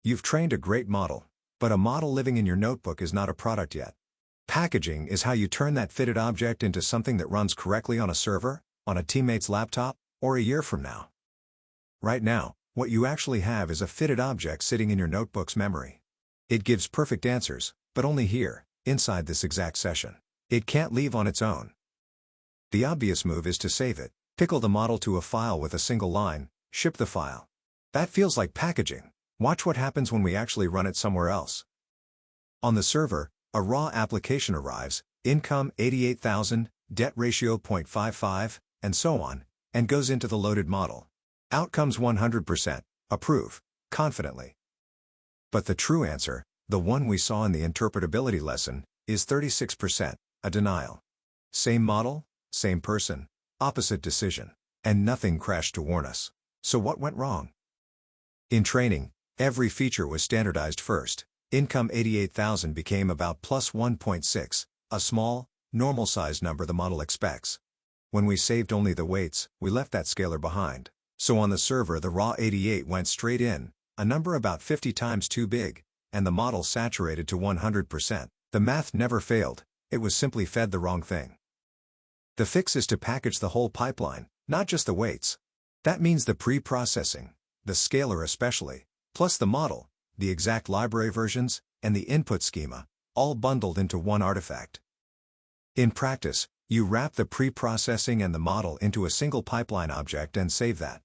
You've trained a great model, but a model living in your notebook is not a product yet. Packaging is how you turn that fitted object into something that runs correctly on a server, on a teammate's laptop, or a year from now. Right now, what you actually have is a fitted object sitting in your notebook's memory. It gives perfect answers, but only here, inside this exact session. It can't leave on its own. The obvious move is to save it, pickle the model to a file with a single line, ship the file. That feels like packaging. Watch what happens when we actually run it somewhere else. On the server, a raw application arrives, income 88,000, debt ratio 0.55, and so on, and goes into the loaded model. Out comes 100%, approve, confidently. But the true answer, the one we saw in the interpretability lesson, is 36%, a denial. Same model, same person, opposite decision, and nothing crashed to warn us. So what went wrong? In training, every feature was standardized first. Income 88,000 became about plus 1.6, a small, normal-sized number the model expects. When we saved only the weights, we left that scalar behind. So on the server the raw 88 went straight in, a number about 50 times too big, and the model saturated to 100%. The math never failed, it was simply fed the wrong thing. The fix is to package the whole pipeline, not just the weights. That means the pre-processing, the scalar especially, plus the model, the exact library versions, and the input schema, all bundled into one artifact. In practice, you wrap the pre-processing and the model into a single pipeline object and save that.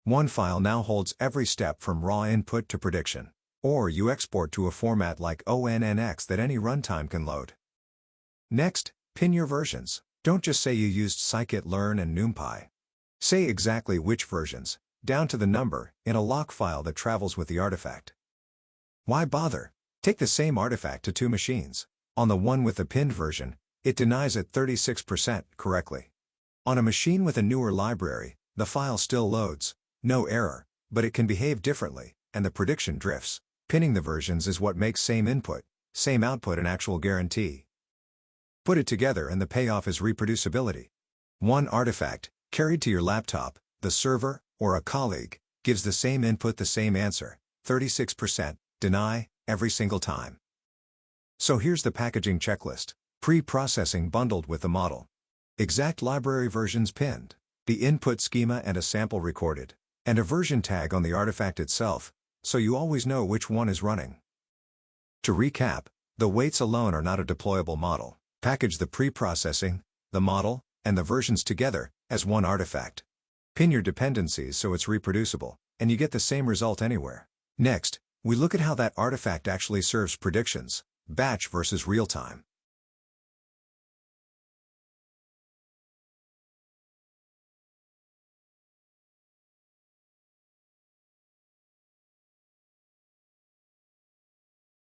One file now holds every step from raw input to prediction. Or you export to a format like ONNX that any runtime can load. Next, pin your versions. Don't just say you used scikit-learn and NumPy. Say exactly which versions, down to the number, in a lock file that travels with the artifact. Why bother? Take the same artifact to two machines. On the one with the pinned version, it denies it 36% correctly. On a machine with a newer library, the file still loads, no error, but it can behave differently, and the prediction drifts. Pinning the versions is what makes same input, same output an actual guarantee. Put it together and the payoff is reproducibility. One artifact, carried to your laptop, the server, or a colleague, gives the same input the same answer, 36%, deny, every single time. So here's the packaging checklist. Pre-processing bundled with the model. Exact library versions pinned. The input schema and a sample recorded. And a version tag on the artifact itself, so you always know which one is running. To recap, the weights alone are not a deployable model. Package the pre-processing, the model, and the versions together as one artifact. Pin your dependencies so it's reproducible, and you get the same result anywhere. Next, we look at how that artifact actually serves predictions, batch versus real-time.